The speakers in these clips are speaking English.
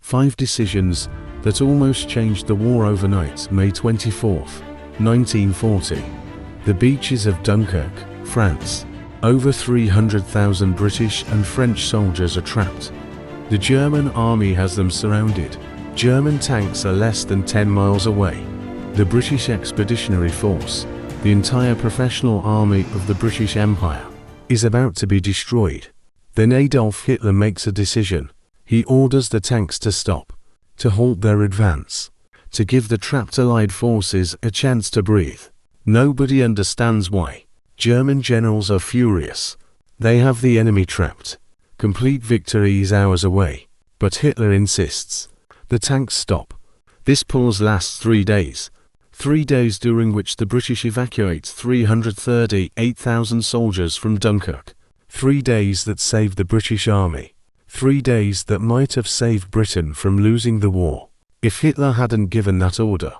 5 decisions that almost changed the war overnight. May 24, 1940. The beaches of Dunkirk, France. Over 300,000 British and French soldiers are trapped. The German army has them surrounded. German tanks are less than 10 miles away. The British Expeditionary Force, the entire professional army of the British Empire, is about to be destroyed. Then Adolf Hitler makes a decision. He orders the tanks to stop, to halt their advance, to give the trapped Allied forces a chance to breathe. Nobody understands why. German generals are furious. They have the enemy trapped. Complete victory is hours away. But Hitler insists. The tanks stop. This pause lasts 3 days. 3 days during which the British evacuate 338,000 soldiers from Dunkirk. 3 days that saved the British army. 3 days that might have saved Britain from losing the war. If Hitler hadn't given that order,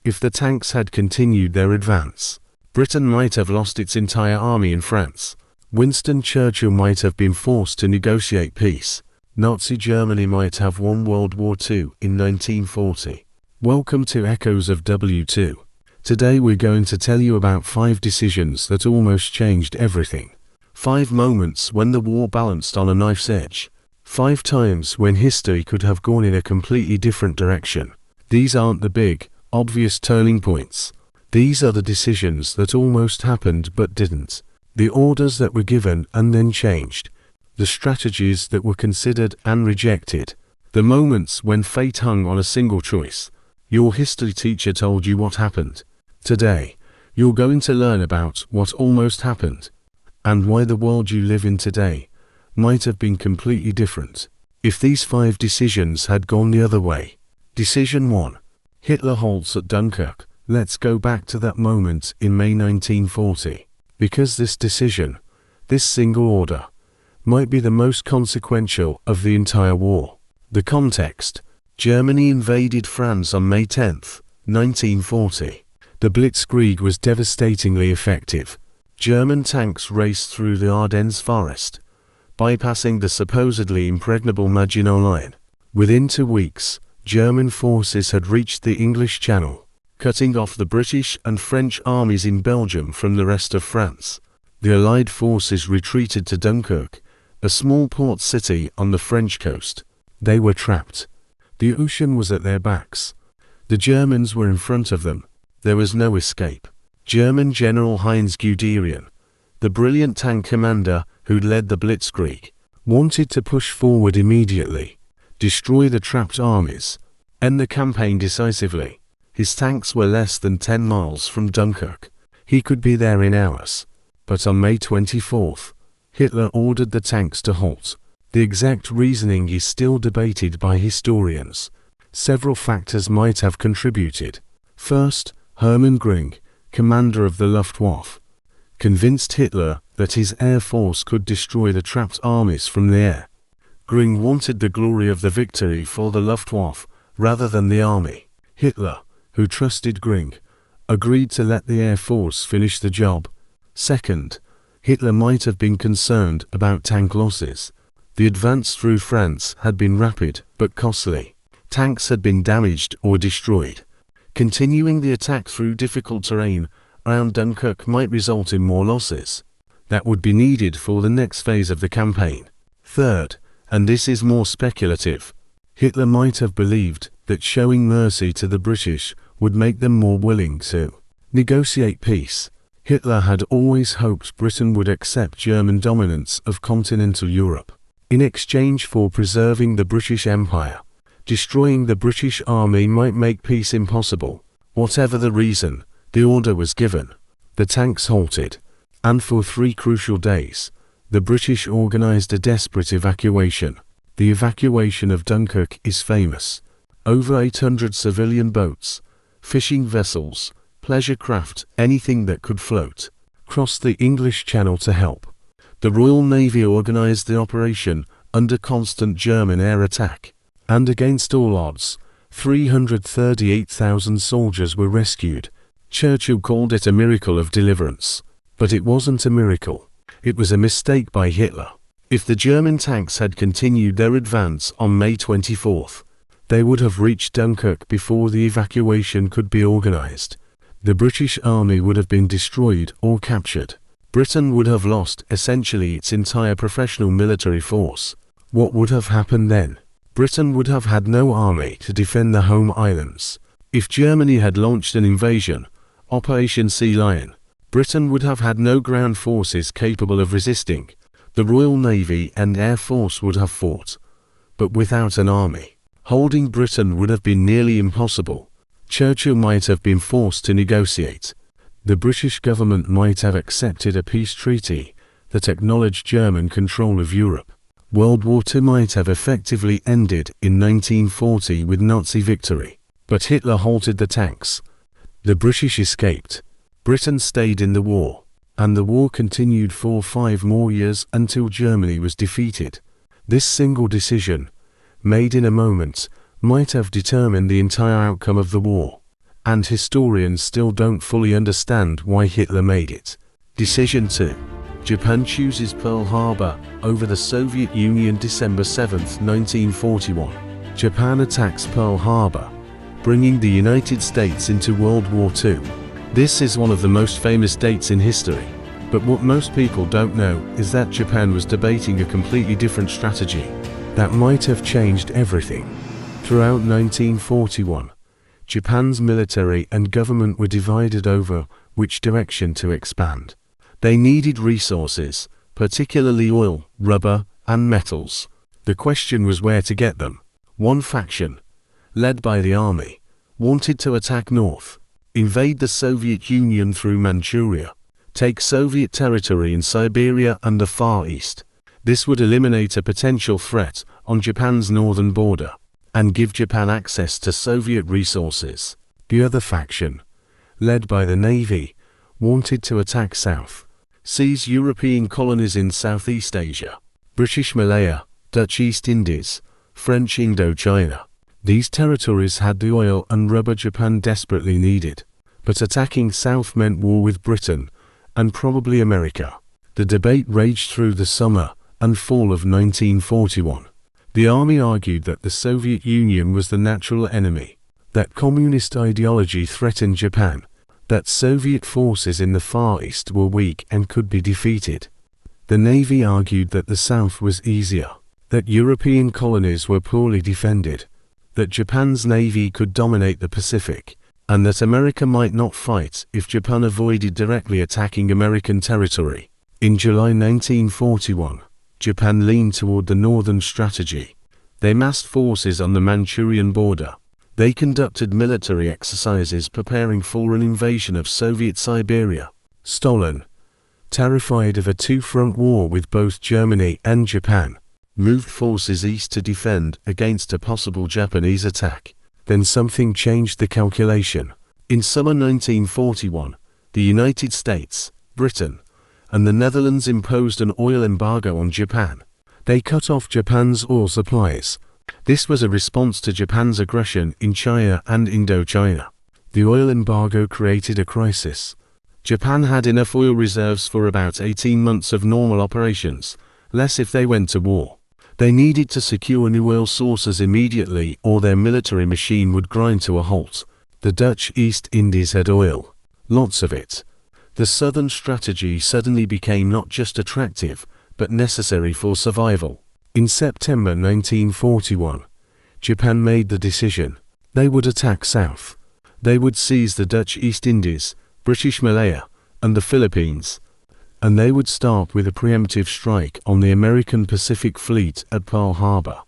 if the tanks had continued their advance, Britain might have lost its entire army in France. Winston Churchill might have been forced to negotiate peace. Nazi Germany might have won World War II in 1940. Welcome to Echoes of W2. Today we're going to tell you about 5 decisions that almost changed everything. 5 moments when the war balanced on a knife's edge. 5 times when history could have gone in a completely different direction. These aren't the big, obvious turning points. These are the decisions that almost happened but didn't. The orders that were given and then changed. The strategies that were considered and rejected. The moments when fate hung on a single choice. Your history teacher told you what happened. Today, you're going to learn about what almost happened, and why the world you live in today might have been completely different if these 5 decisions had gone the other way. Decision 1. Hitler halts at Dunkirk. Let's go back to that moment in May 1940. Because this decision, this single order, might be the most consequential of the entire war. The context: Germany invaded France on May 10, 1940. The Blitzkrieg was devastatingly effective. German tanks raced through the Ardennes forest, bypassing the supposedly impregnable Maginot Line. Within 2 weeks, German forces had reached the English Channel, cutting off the British and French armies in Belgium from the rest of France. The Allied forces retreated to Dunkirk, a small port city on the French coast. They were trapped. The ocean was at their backs. The Germans were in front of them. There was no escape. German General Heinz Guderian, the brilliant tank commander who'd led the Blitzkrieg, wanted to push forward immediately, destroy the trapped armies, end the campaign decisively. His tanks were less than 10 miles from Dunkirk. He could be there in hours. But on May 24th, Hitler ordered the tanks to halt. The exact reasoning is still debated by historians. Several factors might have contributed. First, Hermann Göring, commander of the Luftwaffe, convinced Hitler that his air force could destroy the trapped armies from the air. Göring wanted the glory of the victory for the Luftwaffe rather than the army. Hitler, who trusted Göring, agreed to let the Air Force finish the job. Second, Hitler might have been concerned about tank losses. The advance through France had been rapid but costly. Tanks had been damaged or destroyed. Continuing the attack through difficult terrain around Dunkirk might result in more losses that would be needed for the next phase of the campaign. Third, and this is more speculative, Hitler might have believed that showing mercy to the British would make them more willing to negotiate peace. Hitler had always hoped Britain would accept German dominance of continental Europe in exchange for preserving the British Empire. Destroying the British army might make peace impossible. Whatever the reason, the order was given. The tanks halted, and for 3 crucial days, the British organized a desperate evacuation. The evacuation of Dunkirk is famous. Over 800 civilian boats, fishing vessels, pleasure craft, anything that could float, crossed the English Channel to help. The Royal Navy organized the operation under constant German air attack, and against all odds, 338,000 soldiers were rescued. Churchill called it a miracle of deliverance. But it wasn't a miracle. It was a mistake by Hitler. If the German tanks had continued their advance on May 24th, They would have reached Dunkirk before the evacuation could be organized. The British army would have been destroyed or captured. Britain would have lost essentially its entire professional military force. What would have happened then? Britain would have had no army to defend the home islands. If Germany had launched an invasion, Operation Sea Lion, Britain would have had no ground forces capable of resisting. The Royal Navy and Air Force would have fought, but without an army. Holding Britain would have been nearly impossible. Churchill might have been forced to negotiate. The British government might have accepted a peace treaty that acknowledged German control of Europe. World War II might have effectively ended in 1940 with Nazi victory. But Hitler halted the tanks. The British escaped. Britain stayed in the war. And the war continued for 5 more years until Germany was defeated. This single decision, made in a moment, might have determined the entire outcome of the war. And historians still don't fully understand why Hitler made it. Decision 2. Japan chooses Pearl Harbor over the Soviet Union. December 7, 1941. Japan attacks Pearl Harbor, bringing the United States into World War II. This is one of the most famous dates in history. But what most people don't know is that Japan was debating a completely different strategy that might have changed everything. Throughout 1941, Japan's military and government were divided over which direction to expand. They needed resources, particularly oil, rubber, and metals. The question was where to get them. One faction, led by the army, wanted to attack north, invade the Soviet Union through Manchuria, take Soviet territory in Siberia and the Far East. This would eliminate a potential threat on Japan's northern border and give Japan access to Soviet resources. The other faction, led by the Navy, wanted to attack south, seize European colonies in Southeast Asia, British Malaya, Dutch East Indies, French Indochina. These territories had the oil and rubber Japan desperately needed, but attacking south meant war with Britain and probably America. The debate raged through the summer and fall of 1941. The army argued that the Soviet Union was the natural enemy, that communist ideology threatened Japan, that Soviet forces in the Far East were weak and could be defeated. The Navy argued that the South was easier, that European colonies were poorly defended, that Japan's Navy could dominate the Pacific, and that America might not fight if Japan avoided directly attacking American territory. In July 1941, Japan leaned toward the northern strategy. They massed forces on the Manchurian border. They conducted military exercises preparing for an invasion of Soviet Siberia. Stalin, terrified of a two-front war with both Germany and Japan, moved forces east to defend against a possible Japanese attack. Then something changed the calculation. In summer 1941, the United States, Britain, and the Netherlands imposed an oil embargo on Japan. They cut off Japan's oil supplies. This was a response to Japan's aggression in China and Indochina. The oil embargo created a crisis. Japan had enough oil reserves for about 18 months of normal operations, less if they went to war. They needed to secure new oil sources immediately or their military machine would grind to a halt. The Dutch East Indies had oil, lots of it. The southern strategy suddenly became not just attractive, but necessary for survival. In September 1941, Japan made the decision. They would attack south. They would seize the Dutch East Indies, British Malaya, and the Philippines. And they would start with a preemptive strike on the American Pacific Fleet at Pearl Harbor,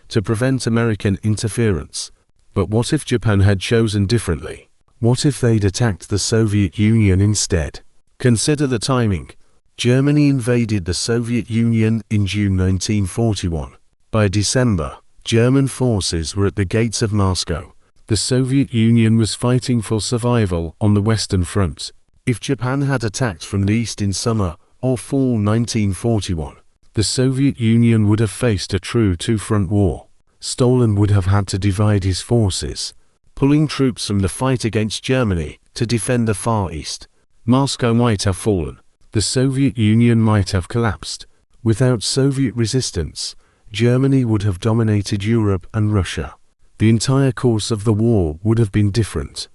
to prevent American interference. But what if Japan had chosen differently? What if they'd attacked the Soviet Union instead? Consider the timing. Germany invaded the Soviet Union in June 1941. By December, German forces were at the gates of Moscow. The Soviet Union was fighting for survival on the Western Front. If Japan had attacked from the east in summer or fall 1941, the Soviet Union would have faced a true two-front war. Stalin would have had to divide his forces, pulling troops from the fight against Germany to defend the Far East. Moscow might have fallen. The Soviet Union might have collapsed. Without Soviet resistance, Germany would have dominated Europe and Russia. the entire course of the war would have been different,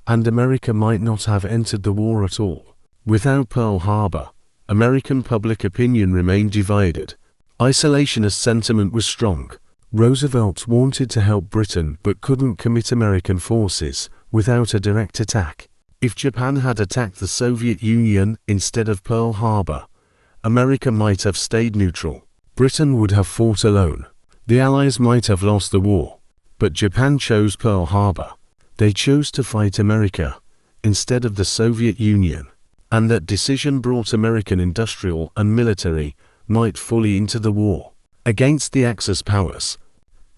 and America might not have entered the war at all. Without Pearl Harbor, American public opinion remained divided. Isolationist sentiment was strong. Roosevelt wanted to help Britain but couldn't commit American forces without a direct attack. If Japan had attacked the Soviet Union instead of Pearl Harbor, America might have stayed neutral. Britain would have fought alone. The Allies might have lost the war. But Japan chose Pearl Harbor. They chose to fight America instead of the Soviet Union. And that decision brought American industrial and military might fully into the war. Against the Axis powers,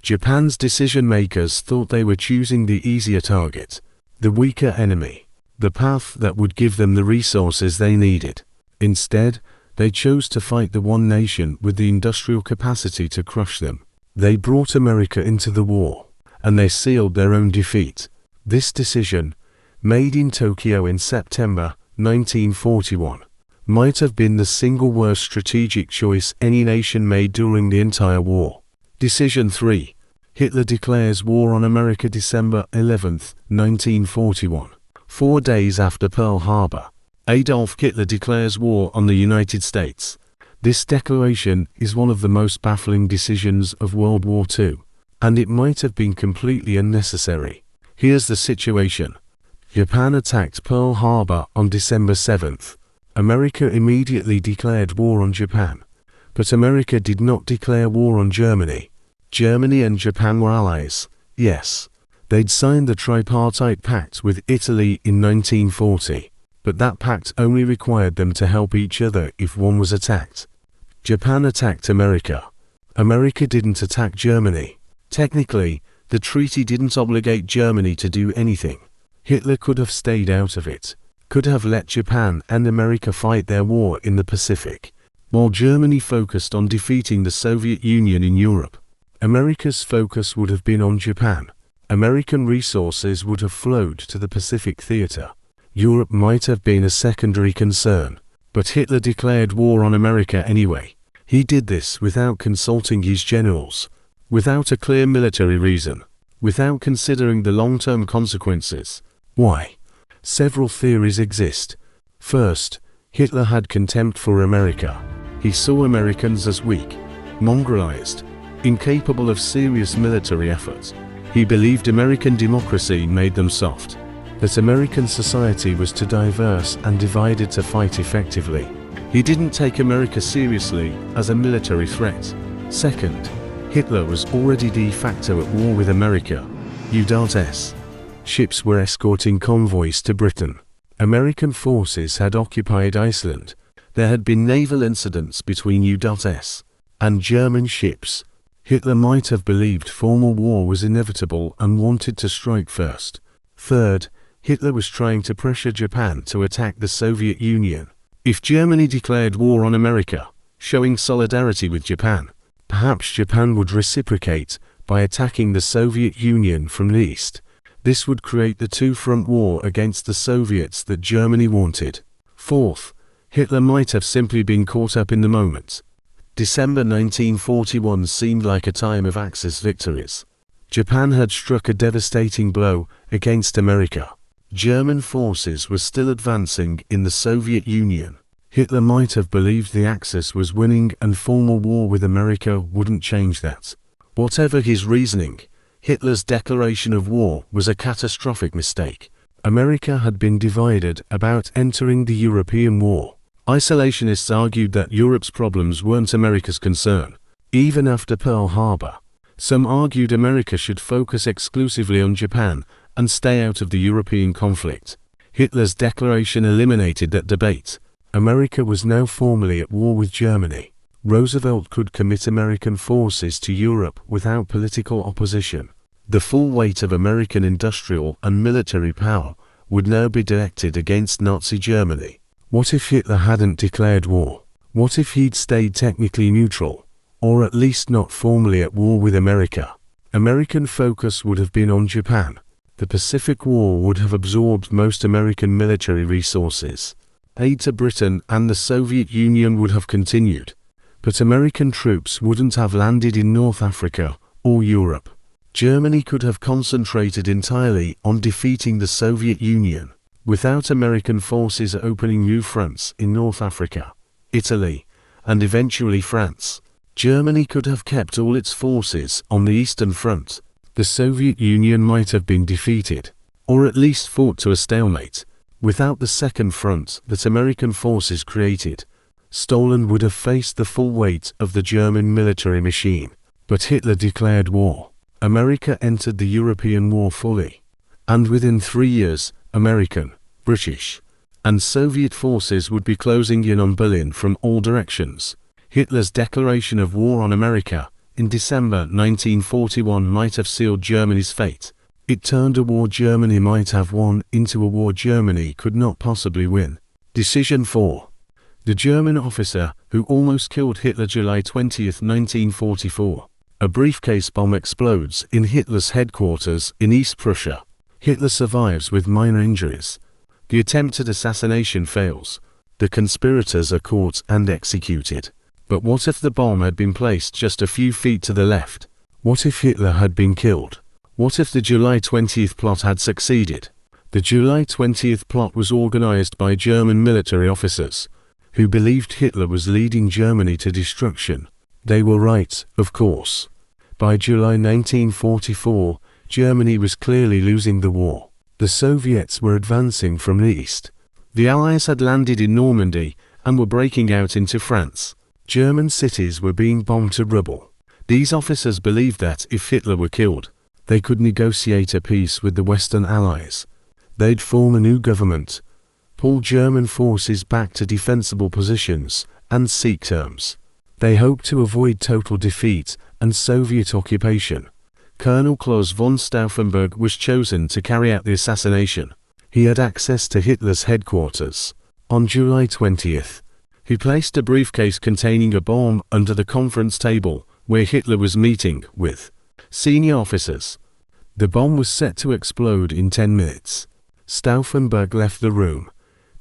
Japan's decision-makers thought they were choosing the easier target, the weaker enemy, the path that would give them the resources they needed. Instead, they chose to fight the one nation with the industrial capacity to crush them. They brought America into the war, and they sealed their own defeat. This decision, made in Tokyo in September 1941, might have been the single worst strategic choice any nation made during the entire war. Decision 3. Hitler declares war on America December 11, 1941. 4 days after Pearl Harbor, Adolf Hitler declares war on the United States. This declaration is one of the most baffling decisions of World War II, and it might have been completely unnecessary. Here's the situation. Japan attacked Pearl Harbor on December 7th. America immediately declared war on Japan. But America did not declare war on Germany. Germany and Japan were allies, yes. They'd signed the Tripartite Pact with Italy in 1940, but that pact only required them to help each other if one was attacked. Japan attacked America. America didn't attack Germany. Technically, the treaty didn't obligate Germany to do anything. Hitler could have stayed out of it, could have let Japan and America fight their war in the Pacific, while Germany focused on defeating the Soviet Union in Europe. America's focus would have been on Japan. American resources would have flowed to the Pacific theater. Europe might have been a secondary concern, but Hitler declared war on America anyway. He did this without consulting his generals, without a clear military reason, without considering the long-term consequences. Why? Several theories exist. First, Hitler had contempt for America. He saw Americans as weak, mongrelized, incapable of serious military efforts. He believed American democracy made them soft, that American society was too diverse and divided to fight effectively. He didn't take America seriously as a military threat. Second, Hitler was already de facto at war with America. U.S. ships were escorting convoys to Britain. American forces had occupied Iceland. There had been naval incidents between U.S. and German ships. Hitler might have believed formal war was inevitable and wanted to strike first. Third, Hitler was trying to pressure Japan to attack the Soviet Union. If Germany declared war on America, showing solidarity with Japan, perhaps Japan would reciprocate by attacking the Soviet Union from the east. This would create the two-front war against the Soviets that Germany wanted. Fourth, Hitler might have simply been caught up in the moment. December 1941 seemed like a time of Axis victories. Japan had struck a devastating blow against America. German forces were still advancing in the Soviet Union. Hitler might have believed the Axis was winning and formal war with America wouldn't change that. Whatever his reasoning, Hitler's declaration of war was a catastrophic mistake. America had been divided about entering the European war. Isolationists argued that Europe's problems weren't America's concern, even after Pearl Harbor. Some argued America should focus exclusively on Japan and stay out of the European conflict. Hitler's declaration eliminated that debate. America was now formally at war with Germany. Roosevelt could commit American forces to Europe without political opposition. The full weight of American industrial and military power would now be directed against Nazi Germany. What if Hitler hadn't declared war? What if he'd stayed technically neutral, or at least not formally at war with America? American focus would have been on Japan. The Pacific War would have absorbed most American military resources. Aid to Britain and the Soviet Union would have continued, but American troops wouldn't have landed in North Africa or Europe. Germany could have concentrated entirely on defeating the Soviet Union, without American forces opening new fronts in North Africa, Italy, and eventually France. Germany could have kept all its forces on the Eastern Front. The Soviet Union might have been defeated, or at least fought to a stalemate. Without the Second Front that American forces created, Stalin would have faced the full weight of the German military machine. But Hitler declared war. America entered the European war fully, and within 3 years, American, British, and Soviet forces would be closing in on Berlin from all directions. Hitler's declaration of war on America in December 1941 might have sealed Germany's fate. It turned a war Germany might have won into a war Germany could not possibly win. Decision 4. The German officer who almost killed Hitler, July 20, 1944. A briefcase bomb explodes in Hitler's headquarters in East Prussia. Hitler survives with minor injuries. The attempted assassination fails. The conspirators are caught and executed. But what if the bomb had been placed just a few feet to the left? What if Hitler had been killed? What if the July 20th plot had succeeded? The July 20th plot was organized by German military officers, who believed Hitler was leading Germany to destruction. They were right, of course. By July 1944, Germany was clearly losing the war. The Soviets were advancing from the east. The Allies had landed in Normandy and were breaking out into France. German cities were being bombed to rubble. These officers believed that if Hitler were killed, they could negotiate a peace with the Western Allies. They'd form a new government, pull German forces back to defensible positions, and seek terms. They hoped to avoid total defeat and Soviet occupation. Colonel Klaus von Stauffenberg was chosen to carry out the assassination. He had access to Hitler's headquarters. On July 20th, he placed a briefcase containing a bomb under the conference table where Hitler was meeting with senior officers. The bomb was set to explode in 10 minutes. Stauffenberg left the room,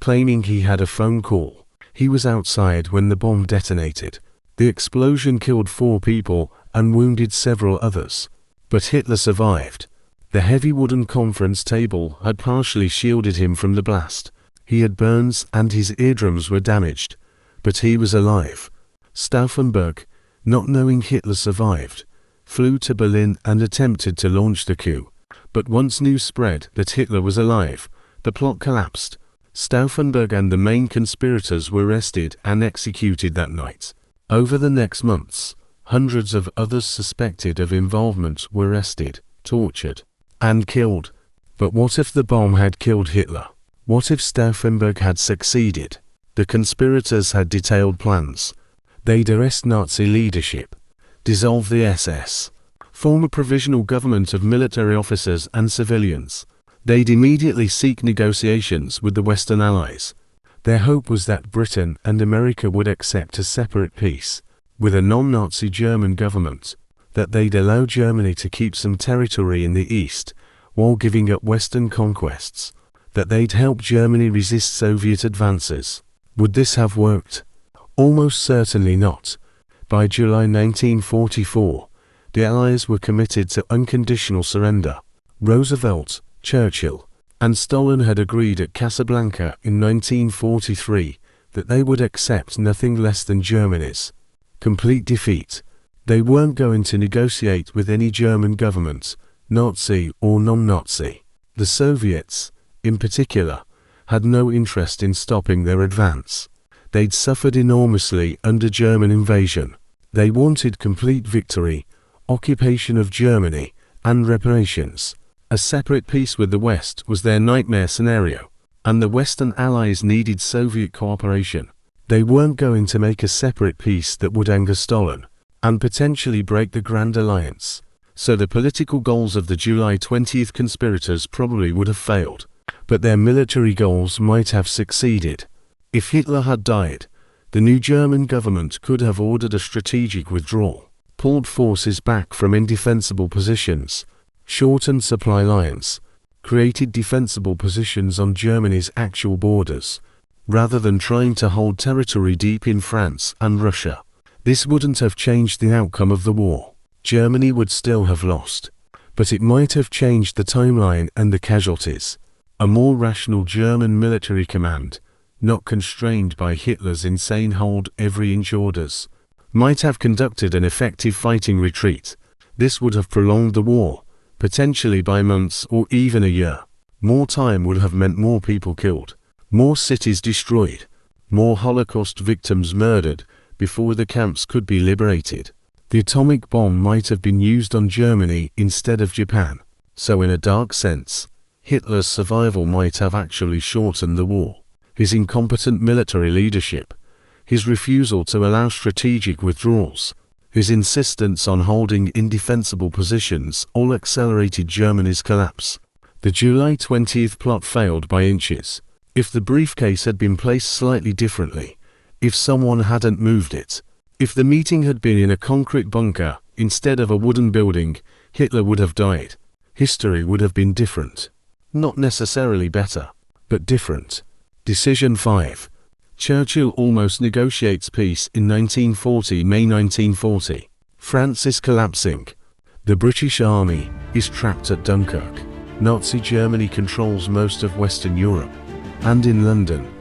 claiming he had a phone call. He was outside when the bomb detonated. The explosion killed 4 people and wounded several others. But Hitler survived. The heavy wooden conference table had partially shielded him from the blast. He had burns and his eardrums were damaged, but he was alive. Stauffenberg, not knowing Hitler survived, flew to Berlin and attempted to launch the coup. But once news spread that Hitler was alive, the plot collapsed. Stauffenberg and the main conspirators were arrested and executed that night. Over the next months, hundreds of others suspected of involvement were arrested, tortured, and killed. But what if the bomb had killed Hitler? What if Stauffenberg had succeeded? The conspirators had detailed plans. They'd arrest Nazi leadership, dissolve the SS, form a provisional government of military officers and civilians. They'd immediately seek negotiations with the Western Allies. Their hope was that Britain and America would accept a separate peace with a non-Nazi German government, that they'd allow Germany to keep some territory in the East while giving up Western conquests, that they'd help Germany resist Soviet advances. Would this have worked? Almost certainly not. By July 1944, the Allies were committed to unconditional surrender. Roosevelt, Churchill, and Stalin had agreed at Casablanca in 1943 that they would accept nothing less than Germany's complete defeat. They weren't going to negotiate with any German government, Nazi or non-Nazi. The Soviets, in particular, had no interest in stopping their advance. They'd suffered enormously under German invasion. They wanted complete victory, occupation of Germany, and reparations. A separate peace with the West was their nightmare scenario, and the Western Allies needed Soviet cooperation. They weren't going to make a separate peace that would anger Stalin and potentially break the Grand Alliance. So the political goals of the July 20th conspirators probably would have failed, but their military goals might have succeeded. If Hitler had died, the new German government could have ordered a strategic withdrawal, pulled forces back from indefensible positions, shortened supply lines, created defensible positions on Germany's actual borders, rather than trying to hold territory deep in France and Russia. This wouldn't have changed the outcome of the war. Germany would still have lost. but it might have changed the timeline and the casualties. A more rational German military command, not constrained by Hitler's insane hold every inch orders, might have conducted an effective fighting retreat. This would have prolonged the war, potentially by months or even a year. More time would have meant more people killed, more cities destroyed, more Holocaust victims murdered before the camps could be liberated. The atomic bomb might have been used on Germany instead of Japan. So in a dark sense, Hitler's survival might have actually shortened the war. His incompetent military leadership, his refusal to allow strategic withdrawals, his insistence on holding indefensible positions all accelerated Germany's collapse. The July 20th plot failed by inches. If the briefcase had been placed slightly differently, if someone hadn't moved it, if the meeting had been in a concrete bunker instead of a wooden building, Hitler would have died. History would have been different. Not necessarily better, but different. Decision 5. Churchill almost negotiates peace in 1940. May 1940. France is collapsing. The British Army is trapped at Dunkirk. Nazi Germany controls most of Western Europe. And in London,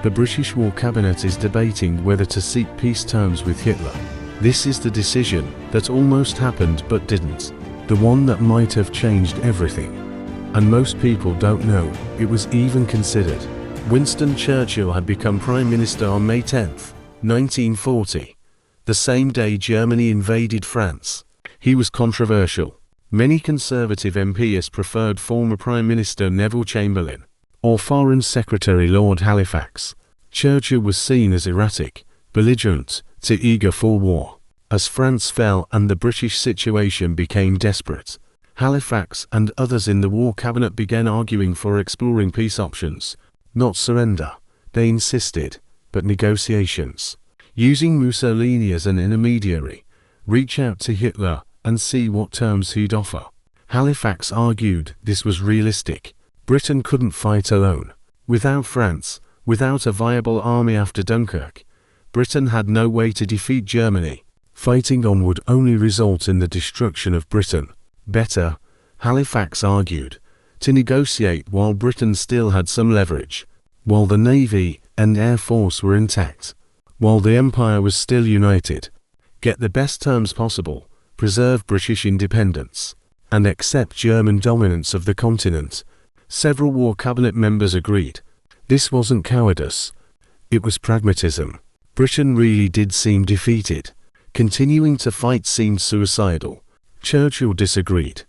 the British War Cabinet is debating whether to seek peace terms with Hitler. This is the decision that almost happened but didn't. The one that might have changed everything. And most people don't know it was even considered. Winston Churchill had become Prime Minister on May 10, 1940, the same day Germany invaded France. He was controversial. Many Conservative MPs preferred former Prime Minister Neville Chamberlain or Foreign Secretary Lord Halifax. Churchill was seen as erratic, belligerent, too eager for war. As France fell and the British situation became desperate, Halifax and others in the War Cabinet began arguing for exploring peace options. Not surrender, they insisted, but negotiations. Using Mussolini as an intermediary, reach out to Hitler and see what terms he'd offer. Halifax argued this was realistic. Britain couldn't fight alone. Without France, without a viable army after Dunkirk, Britain had no way to defeat Germany. Fighting on would only result in the destruction of Britain. Better, Halifax argued, to negotiate while Britain still had some leverage, while the Navy and Air Force were intact, while the Empire was still united. Get the best terms possible, preserve British independence, and accept German dominance of the continent. Several War Cabinet members agreed. This wasn't cowardice. It was pragmatism. Britain really did seem defeated. Continuing to fight seemed suicidal. Churchill disagreed.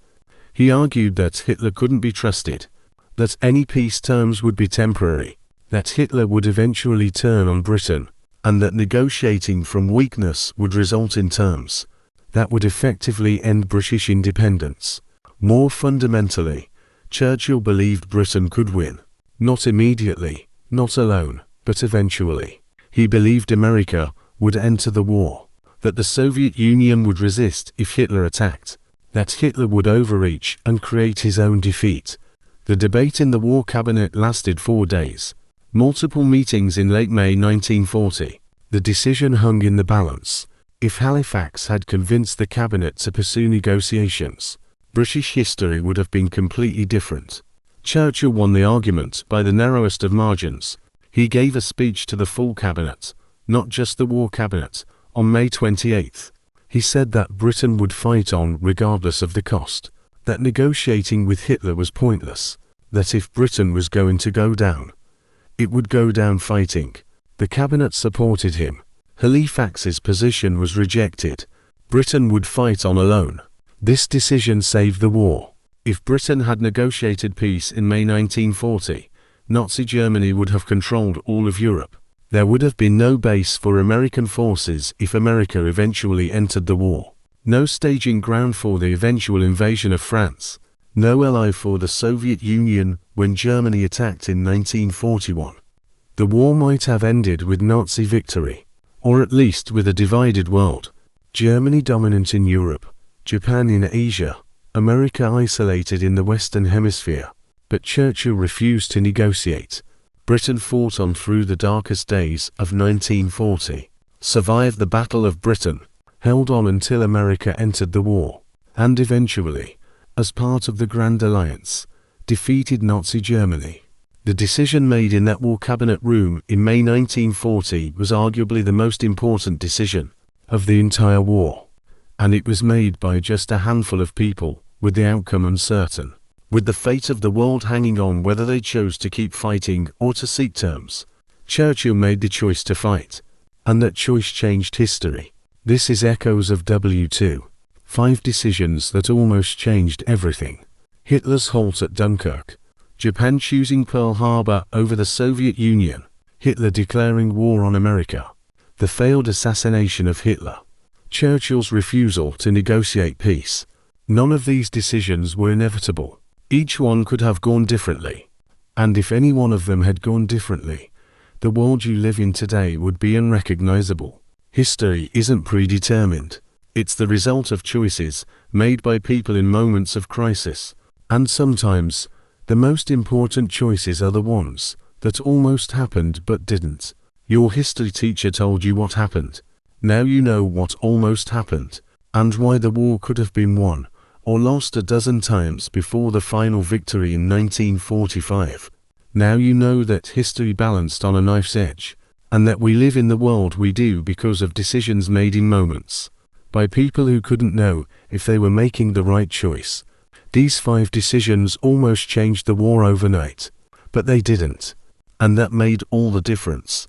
He argued that Hitler couldn't be trusted, that any peace terms would be temporary, that Hitler would eventually turn on Britain, and that negotiating from weakness would result in terms that would effectively end British independence. More fundamentally, Churchill believed Britain could win. Not immediately, not alone, but eventually. He believed America would enter the war, that the Soviet Union would resist if Hitler attacked, that Hitler would overreach and create his own defeat. The debate in the War Cabinet lasted 4 days. Multiple meetings in late May 1940. The decision hung in the balance. If Halifax had convinced the cabinet to pursue negotiations, British history would have been completely different. Churchill won the argument by the narrowest of margins. He gave a speech to the full cabinet, not just the War Cabinet, on May 28. He said that Britain would fight on regardless of the cost, that negotiating with Hitler was pointless, that if Britain was going to go down, it would go down fighting. The cabinet supported him. Halifax's position was rejected. Britain would fight on alone. This decision saved the war. If Britain had negotiated peace in May 1940, Nazi Germany would have controlled all of Europe. There would have been no base for American forces if America eventually entered the war. No staging ground for the eventual invasion of France. No ally for the Soviet Union when Germany attacked in 1941. The war might have ended with Nazi victory, or at least with a divided world. Germany dominant in Europe, Japan in Asia, America isolated in the Western Hemisphere. But Churchill refused to negotiate. Britain fought on through the darkest days of 1940, survived the Battle of Britain, held on until America entered the war, and eventually, as part of the Grand Alliance, defeated Nazi Germany. The decision made in that war cabinet room in May 1940 was arguably the most important decision of the entire war, and it was made by just a handful of people, with the outcome uncertain, with the fate of the world hanging on whether they chose to keep fighting or to seek terms. Churchill made the choice to fight, and that choice changed history. This is echoes of W2. 5 decisions that almost changed everything. Hitler's halt at Dunkirk. Japan choosing Pearl Harbor over the Soviet Union. Hitler declaring war on America. The failed assassination of Hitler. Churchill's refusal to negotiate peace. None of these decisions were inevitable. Each one could have gone differently. And if any one of them had gone differently, the world you live in today would be unrecognizable. History isn't predetermined. It's the result of choices made by people in moments of crisis. And sometimes, the most important choices are the ones that almost happened but didn't. Your history teacher told you what happened. Now you know what almost happened, and why the war could have been won or lost a dozen times before the final victory in 1945. Now you know that history balanced on a knife's edge, and that we live in the world we do because of decisions made in moments, by people who couldn't know if they were making the right choice. These 5 decisions almost changed the war overnight, but they didn't, and that made all the difference.